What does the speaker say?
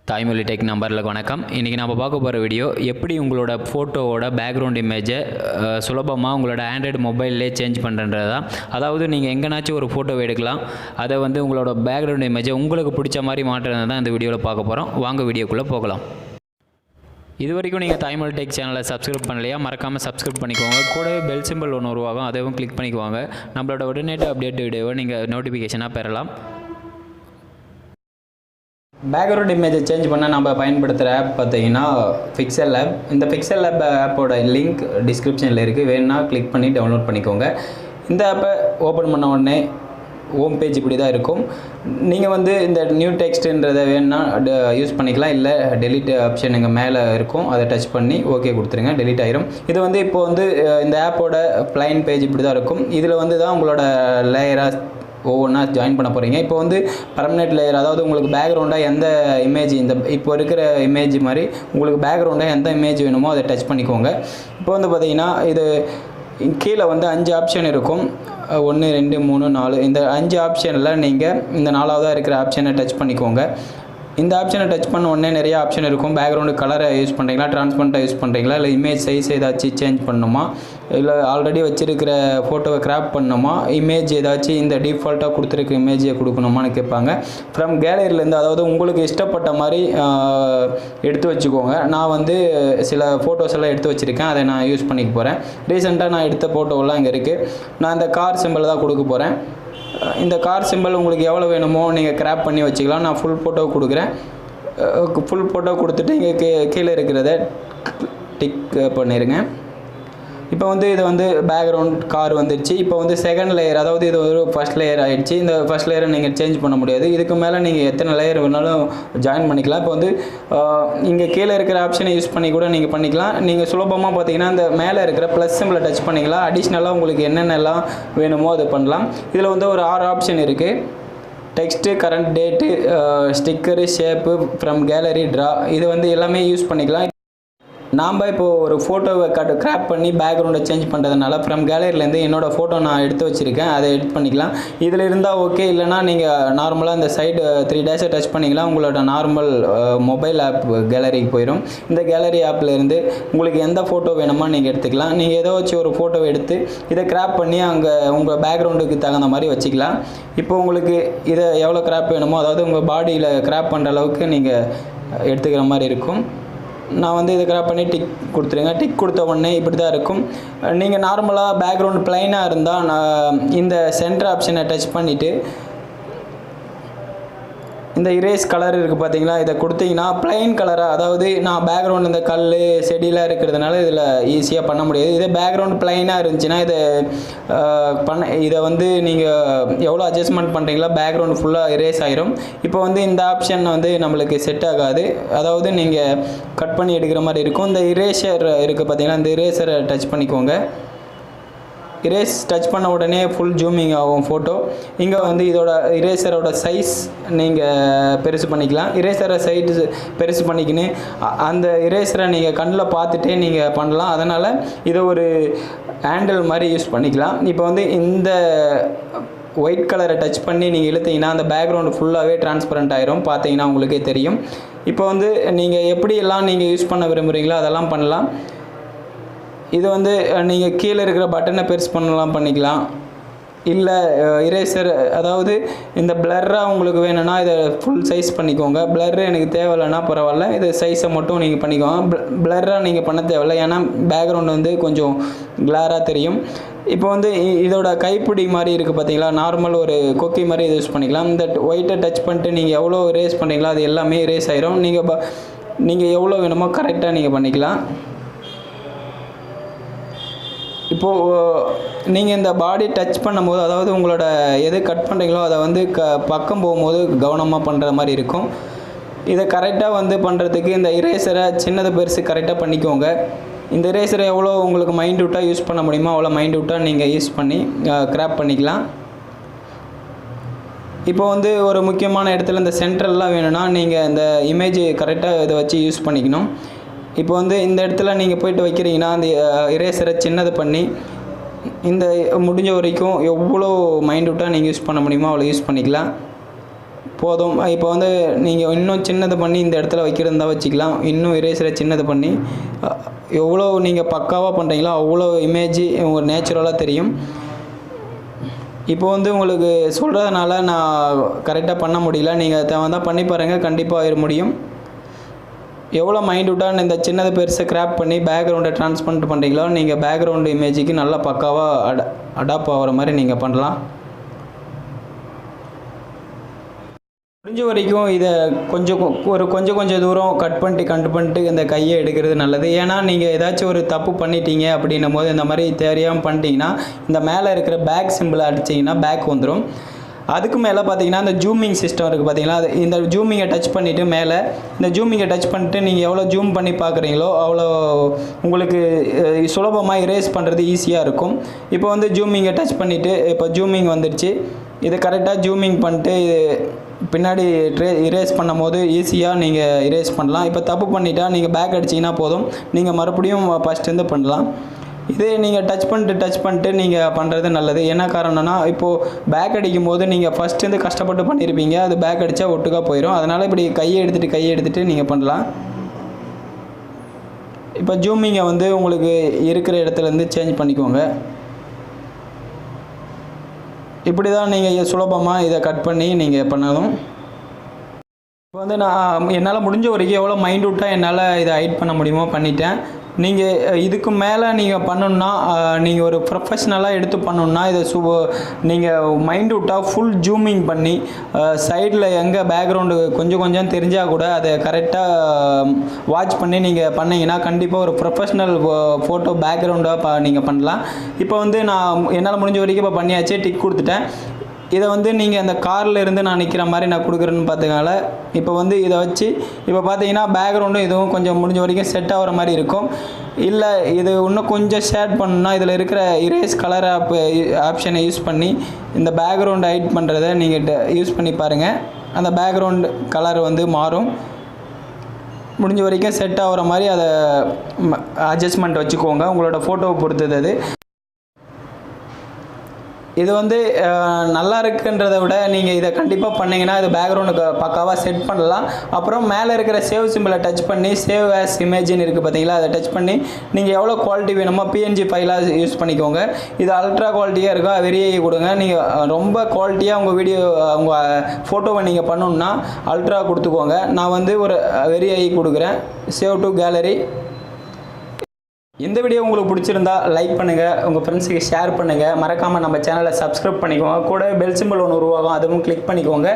தாய்மொழி டெக் நம்பருக்கு வணக்கம். இன்றைக்கி நம்ம பார்க்க போகிற வீடியோ எப்படி உங்களோட ஃபோட்டோவோட பேக்ரவுண்ட் இமேஜை சுலபமாக உங்களோட ஆண்ட்ராய்டு மொபைல்லே சேஞ்ச் பண்ணுறது தான். அதாவது நீங்கள் எங்கேனாச்சும் ஒரு ஃபோட்டோ எடுக்கலாம், அதை உங்களோட பேக்ரவுண்ட் இமேஜை உங்களுக்கு பிடிச்ச மாதிரி மாற்றுறது தான் இந்த வீடியோவில் பார்க்க போகிறோம். வாங்க வீடியோக்குள்ளே போகலாம். இது வரைக்கும் நீங்கள் தாய்மொழி டெக் சேனலை சப்ஸ்கிரைப் பண்ணலையா, மறக்காமல் சப்ஸ்கிரைப் பண்ணிக்கோங்க. கூடவே பெல் சிம்பிள் ஒன்று உருவாகும், அதையும் கிளிக் பண்ணிக்குவாங்க. நம்மளோட உடனேட்டு அப்டேட் வீடியோவை நீங்கள் நோட்டிஃபிகேஷனாக பெறலாம். பேக்ரவுண்ட் இமேஜை சேஞ்ச் பண்ண நம்ம பயன்படுத்துகிற ஆப் பார்த்தீங்கன்னா பிக்சல் ஆப். இந்த பிக்சல் ஆப்போட லிங்க் டிஸ்கிரிப்ஷனில் இருக்குது, வேணுன்னா கிளிக் பண்ணி டவுன்லோட் பண்ணிக்கோங்க. இந்த ஆப்பை ஓப்பன் பண்ண உடனே ஹோம் பேஜ் இப்படி தான் இருக்கும். நீங்கள் இந்த நியூ டெக்ஸ்ட்டுன்றதை வேணுன்னா யூஸ் பண்ணிக்கலாம், இல்லை டெலிட் ஆப்ஷன் இங்கே மேலே இருக்கும், அதை டச் பண்ணி ஓகே கொடுத்துருங்க, டெலிட் ஆயிரும். இது இப்போது இந்த ஆப்போட ப்ளைன் பேஜ் இப்படி தான் இருக்கும். இதில் தான் உங்களோட லேயராக ஒவ்வொன்றா ஜாயின் பண்ண போகிறீங்க. இப்போ பர்மனெண்ட் லேயர், அதாவது உங்களுக்கு பேக்ரவுண்டாக எந்த இமேஜ், இந்த இப்போ இருக்கிற இமேஜ் மாதிரி உங்களுக்கு பேக்ரவுண்டாக எந்த இமேஜ் வேணுமோ அதை டச் பண்ணிக்கோங்க. இப்போ பார்த்தீங்கன்னா இது கீழே 5 ஆப்ஷன் இருக்கும், 1 2 3 4. இந்த 5 ஆப்ஷனில் நீங்கள் இந்த 4ஆவதாக இருக்கிற ஆப்ஷனை டச் பண்ணிக்கோங்க. இந்த ஆப்ஷனை டச் பண்ண உடனே நிறைய ஆப்ஷன் இருக்கும். பேக்ரவுண்டு கலரை யூஸ் பண்ணுறீங்களா, டிரான்ஸ்பரண்ட்டாக யூஸ் பண்ணுறீங்களா, இல்லை இமேஜ் சைஸ் ஏதாச்சும் சேஞ்ச் பண்ணணுமா, இல்லை ஆல்ரெடி வச்சுருக்கிற ஃபோட்டோவை கிராப் பண்ணணுமா, இமேஜ் ஏதாச்சும் இந்த டிஃபால்ட்டாக கொடுத்துருக்க இமேஜை கொடுக்கணுமான்னு கேட்பாங்க. ஃப்ரம் கேலரியிலேருந்து, அதாவது உங்களுக்கு இஷ்டப்பட்ட மாதிரி எடுத்து வச்சுக்கோங்க. நான் சில ஃபோட்டோஸ் எல்லாம் எடுத்து வச்சுருக்கேன், அதை நான் யூஸ் பண்ணிக்க போகிறேன். ரீசெண்டாக நான் எடுத்த ஃபோட்டோவெல்லாம் இங்கே இருக்குது. நான் இந்த கார் சிம்பிள் தான் கொடுக்க போகிறேன். இந்த கார் சிம்பிள் உங்களுக்கு எவ்வளோ வேணுமோ நீங்கள் கிராப் பண்ணி வச்சுக்கலாம். நான் ஃபுல் ஃபோட்டோ கொடுக்குறேன். ஃபுல் ஃபோட்டோ கொடுத்துட்டு இங்கே கீழே இருக்கிறத டிக் பண்ணிடுங்க. இப்போ இது பேக்ரவுண்ட் கார் வந்துடுச்சு. இப்போ செகண்ட் லேயர், அதாவது இது ஒரு ஃபஸ்ட் லேயர் ஆகிடுச்சு. இந்த ஃபஸ்ட் லேயரை நீங்கள் சேஞ்ச் பண்ண முடியாது. இதுக்கு மேலே நீங்கள் எத்தனை லேயர் வேணாலும் ஜாயின் பண்ணிக்கலாம். இப்போ இங்கே கீழே இருக்கிற ஆப்ஷனை யூஸ் பண்ணி கூட நீங்கள் பண்ணிக்கலாம். நீங்கள் சுலபமாக பார்த்தீங்கன்னா இந்த மேலே இருக்கிற ப்ளஸ் சிம்பிளை டச் பண்ணிக்கலாம். அடிஷ்னலாக உங்களுக்கு என்னென்னலாம் வேணுமோ அது பண்ணலாம். இதில் ஒரு 6 ஆப்ஷன் இருக்குது. Text, current date, sticker, shape, from gallery, draw. இது எல்லாமே யூஸ் பண்ணிக்கலாம். நாம் இப்போது ஒரு ஃபோட்டோவை கிராப் பண்ணி பேக்ரவுண்டை சேஞ்ச் பண்ணுறதுனால ஃப்ரம் கேலரியிலேருந்து என்னோடய ஃபோட்டோ நான் எடுத்து வச்சுருக்கேன், அதை எடிட் பண்ணிக்கலாம். இதில் இருந்தால் ஓகே, இல்லைனா நீங்கள் நார்மலாக இந்த சைடு 3 டேஷை டச் பண்ணிக்கலாம். உங்களோட நார்மல் மொபைல் ஆப் கேலரிக்கு போயிடும். இந்த கேலரி ஆப்லேருந்து உங்களுக்கு எந்த ஃபோட்டோ வேணுமோ நீங்கள் எடுத்துக்கலாம். நீங்கள் ஏதோ வச்சு ஒரு ஃபோட்டோவை எடுத்து இதை கிராப் பண்ணி அங்கே உங்கள் பேக்ரவுண்டுக்கு தகுந்த மாதிரி வச்சுக்கலாம். இப்போ உங்களுக்கு இதை எவ்வளோ கிராப் வேணுமோ, அதாவது உங்கள் பாடியில் கிராப் பண்ணுற அளவுக்கு நீங்கள் எடுத்துக்கிற மாதிரி இருக்கும். நான் இதை கிராப் பண்ணி டிக் கொடுத்துருங்க. டிக் கொடுத்த உடனே இப்படி தான் இருக்கும். நீங்கள் நார்மலாக பேக்ரவுண்ட் ப்ளைனாக இருந்தால் நான் இந்த சென்டர் ஆப்ஷனை டச் பண்ணிவிட்டு இந்த இரேஸ் கலர் இருக்குது பார்த்தீங்களா, இதை கொடுத்தீங்கன்னா ப்ளைன் கலராக, அதாவது நான் பேக்ரவுண்ட் இந்த கல் செடியெலாம் இருக்கிறதுனால இதில் ஈஸியாக பண்ண முடியாது. இதே பேக்ரவுண்ட் ப்ளைனாக இருந்துச்சுன்னா இதை நீங்கள் எவ்வளோ அட்ஜஸ்ட்மெண்ட் பண்ணுறீங்களா, பேக்ரவுண்ட் ஃபுல்லாக இரேஸ் ஆகிரும். இப்போ இந்த ஆப்ஷன் நம்மளுக்கு செட் ஆகாது, அதாவது நீங்கள் கட் பண்ணி எடுக்கிற மாதிரி இருக்கும். இந்த இரேசர் இருக்குது பார்த்தீங்களா, இந்த இரேசரை டச் பண்ணிக்கோங்க. இரேஸ் டச் பண்ண உடனே ஃபுல் ஜூமிங் ஆகும் ஃபோட்டோ. இங்கே இதோட இரேசரோட சைஸ் நீங்கள் பெருசு பண்ணிக்கலாம். இரேசரை சைஸ் பெருசு பண்ணிக்கின்னு அந்த இரேசரை நீங்கள் கண்ணில் பார்த்துட்டே நீங்கள் பண்ணலாம். அதனால் இதை ஒரு ஹேண்டில் மாதிரி யூஸ் பண்ணிக்கலாம். இப்போ இந்த ஒயிட் கலரை டச் பண்ணி நீங்கள் இழுத்தீங்கன்னா அந்த பேக்ரவுண்டு ஃபுல்லாகவே டிரான்ஸ்பரண்ட் ஆகிரும், பார்த்தீங்கன்னா உங்களுக்கே தெரியும். இப்போ நீங்கள் எப்படியெல்லாம் நீங்கள் யூஸ் பண்ண விரும்புகிறீங்களோ அதெல்லாம் பண்ணலாம். இது நீங்கள் கீழே இருக்கிற பட்டனை பெருசு பண்ணிக்கலாம், இல்லை இரேசர், அதாவது இந்த பிளர்ராக உங்களுக்கு வேணும்னா இதை ஃபுல் சைஸ் பண்ணிக்கோங்க. பிளர் எனக்கு தேவையில்லைன்னா பரவாயில்ல, இது சைஸை மட்டும் நீங்கள் பண்ணிக்கோங்க. பிளர்ராக நீங்கள் பண்ண தேவையில்லை, ஏன்னா பேக்ரவுண்டு கொஞ்சம் கிளாராக தெரியும். இப்போ இதோட கைப்பிடி மாதிரி இருக்குது பார்த்தீங்களா, நார்மல் ஒரு கொக்கி மாதிரி இதை யூஸ் பண்ணிக்கலாம். இந்த ஒயிட்டை டச் பண்ணிட்டு நீங்கள் எவ்வளோ ரேஸ் பண்ணுறீங்களோ அது எல்லாமே ரேஸ் ஆயிரும். நீங்கள் எவ்வளோ வேணுமோ கரெக்டாக நீங்கள் பண்ணிக்கலாம். இப்போது நீங்கள் இந்த பாடி டச் பண்ணும்போது, அதாவது உங்களோட எது கட் பண்ணுறீங்களோ அதை பக்கம் போகும்போது கவனமாக பண்ணுற மாதிரி இருக்கும். இதை கரெக்டாக பண்ணுறதுக்கு இந்த இரேசரை சின்னது பெருசு கரெக்டாக பண்ணிக்கோங்க. இந்த இரேசரை எவ்வளோ உங்களுக்கு மைண்ட்யூட்டாக யூஸ் பண்ண முடியுமோ அவ்வளோ மைண்ட்யூட்டாக நீங்கள் யூஸ் பண்ணி கிராப் பண்ணிக்கலாம். இப்போ ஒரு முக்கியமான இடத்துல இந்த சென்ட்ரல்லாம் வேணும்னா நீங்கள் இந்த இமேஜ் கரெக்டாக இதை வச்சு யூஸ் பண்ணிக்கணும். இப்போ இந்த இடத்துல நீங்கள் போய்ட்டு வைக்கிறீங்கன்னா அந்த இரேசரை சின்னது பண்ணி இந்த முடிஞ்ச வரைக்கும் எவ்வளோ மைண்ட்யூட்டாக நீங்கள் யூஸ் பண்ண முடியுமோ அவ்வளோ யூஸ் பண்ணிக்கலாம். போதும். இப்போ வந்து நீங்கள் இன்னும் சின்னது பண்ணி இந்த இடத்துல வைக்கிறதா வச்சுக்கலாம். இன்னும் இரேசரை சின்னது பண்ணி எவ்வளோ நீங்கள் பக்காவாக பண்ணுறீங்களோ அவ்வளோ இமேஜ் உங்களுக்கு நேச்சுரலாக தெரியும். இப்போ வந்து உங்களுக்கு சொல்கிறதுனால நான் கரெக்டாக பண்ண முடியல. நீங்கள் தேவைதான் பண்ணி பாருங்கள், கண்டிப்பாக முடியும். எவ்வளோ மைண்ட்யூட்டாக இந்த சின்னது பெருசை கிராப் பண்ணி பேக்ரவுண்டை ட்ரான்ஸ்பரண்ட் பண்ணுறீங்களோ நீங்கள் பேக்ரவுண்டு இமேஜுக்கு நல்லா பக்காவாக அடாப்ட் ஆகிற மாதிரி நீங்கள் பண்ணலாம். முடிஞ்ச வரைக்கும் இதை கொஞ்சம் தூரம் கட் பண்ணிட்டு இந்த கையை எடுக்கிறது நல்லது. ஏன்னா நீங்கள் ஏதாச்சும் ஒரு தப்பு பண்ணிட்டீங்க அப்படின்னும் போது இந்த மாதிரி தெரியாமல் பண்ணிட்டீங்கன்னா இந்த மேலே இருக்கிற பேக் சிம்பிளை அடிச்சிங்கன்னா பேக் வந்துடும். அதுக்கு மேலே பார்த்தீங்கன்னா இந்த ஜூமிங் சிஸ்டம் இருக்குது பார்த்தீங்களா, அது இந்த ஜூமிங்கை டச் பண்ணிவிட்டு மேலே இந்த ஜூமிங்கை டச் பண்ணிட்டு நீங்கள் எவ்வளோ ஜூம் பண்ணி பார்க்குறீங்களோ அவ்வளோ உங்களுக்கு சுலபமாக இரேஸ் பண்ணுறது ஈஸியாக இருக்கும். இப்போ வந்து ஜூமிங்கை டச் பண்ணிவிட்டு இப்போ ஜூமிங் வந்துடுச்சு. இது கரெக்டாக ஜூமிங் பண்ணிட்டு பின்னாடி இரேஸ் பண்ணும் போது ஈஸியாக நீங்கள் இரேஸ் பண்ணலாம். இப்போ தப்பு பண்ணிட்டா நீங்கள் பேக் அடிச்சிங்கன்னா போதும், நீங்கள் மறுபடியும் ஃபஸ்ட்டு பண்ணலாம். இதே நீங்கள் டச் பண்ணிட்டு நீங்கள் பண்ணுறது நல்லது. என்ன காரணம்னா இப்போது பேக் அடிக்கும் போது நீங்கள் ஃபஸ்ட்டு கஷ்டப்பட்டு பண்ணியிருப்பீங்க, அது பேக் அடித்தா ஒட்டுக்காக போயிடும். அதனால் இப்படி கையை எடுத்துகிட்டு நீங்கள் பண்ணலாம். இப்போ ஜூமிங்கை வந்து உங்களுக்கு இருக்கிற இடத்துலேருந்து சேஞ்ச் பண்ணிக்கோங்க. இப்படி தான் நீங்கள் சுலபமாக இதை கட் பண்ணி நீங்கள் பண்ணணும். இப்போ வந்து நான் என்னால் முடிஞ்ச வரைக்கும் எவ்வளோ மைண்ட்யூட்டாக என்னால் இதை ஹைட் பண்ண முடியுமோ பண்ணிட்டேன். நீங்கள் இதுக்கு மேலே நீங்கள் பண்ணணுன்னா நீங்கள் ஒரு ப்ரொஃபஷ்னலாக எடுத்து பண்ணணுன்னா இதை நீங்கள் மைண்ட்யூட்டாக ஃபுல் ஜூமிங் பண்ணி சைடில் எங்கே பேக்ரவுண்டு கொஞ்சம் தெரிஞ்சால் கூட அதை கரெக்டாக வாட்ச் பண்ணி நீங்கள் பண்ணிங்கன்னா கண்டிப்பாக ஒரு ப்ரொஃபஷ்னல் ஃபோட்டோ பேக்ரவுண்டாக நீங்கள் பண்ணலாம். இப்போ வந்து நான் என்னால் முடிஞ்ச வரைக்கும் இப்போ பண்ணியாச்சு, டிக் கொடுத்துட்டேன். இதை வந்து நீங்கள் அந்த காரில் இருந்து நான் நிற்கிற மாதிரி நான் கொடுக்குறேன்னு பார்த்துக்கனால இப்போ வந்து இதை வச்சு இப்போ பார்த்தீங்கன்னா பேக்ரவுண்டும் இதுவும் கொஞ்சம் முடிஞ்ச வரைக்கும் செட் ஆகிற மாதிரி இருக்கும். இல்லை இது இன்னும் கொஞ்சம் ஷேட் பண்ணணுன்னா இதில் இருக்கிற இரேஸ் கலர் ஆப்ஷனை யூஸ் பண்ணி இந்த பேக்ரவுண்ட் ஹைட் பண்ணுறதை நீங்கள் யூஸ் பண்ணி பாருங்கள். அந்த பேக்ரவுண்ட் கலர் வந்து மாறும். முடிஞ்ச வரைக்கும் செட் ஆகிற மாதிரி அதை அட்ஜஸ்ட்மெண்ட் வச்சுக்கோங்க, உங்களோட ஃபோட்டோவை பொறுத்தது அது. இது வந்து நல்லா இருக்குன்றதை விட நீங்கள் இதை கண்டிப்பாக பண்ணிங்கன்னா இது பேக்ரவுண்டுக்கு பக்காவாக செட் பண்ணலாம். அப்புறம் மேலே இருக்கிற சேவ் சிம்பிளை டச் பண்ணி சேவ் ஆஸ் இமேஜின்னு இருக்குது பார்த்தீங்களா, அதை டச் பண்ணி நீங்கள் எவ்வளோ குவாலிட்டி வேணுமோ பிஎன்ஜி ஃபைலாக யூஸ் பண்ணிக்கோங்க. இது அல்ட்ரா குவாலிட்டியாக இருக்கும், வெரியை கொடுங்க. நீங்கள் ரொம்ப குவாலிட்டியாக உங்கள் வீடியோ உங்கள் ஃபோட்டோவை நீங்கள் பண்ணணுன்னா அல்ட்ரா கொடுத்துக்கோங்க. நான் வந்து ஒரு வெரியை கொடுக்குறேன், சேவ் டு கேலரி. இந்த வீடியோ உங்களுக்கு பிடிச்சிருந்தா லைக் பண்ணுங்கள், உங்கள் ஃப்ரெண்ட்ஸுக்கு ஷேர் பண்ணுங்கள், மறக்காமல் நம்ம சேனலை சப்ஸ்கிரைப் பண்ணிக்கோங்க. கூட பெல் சிம்பிள் ஒன்று உருவாகும், அதுவும் கிளிக் பண்ணிக்கோங்க.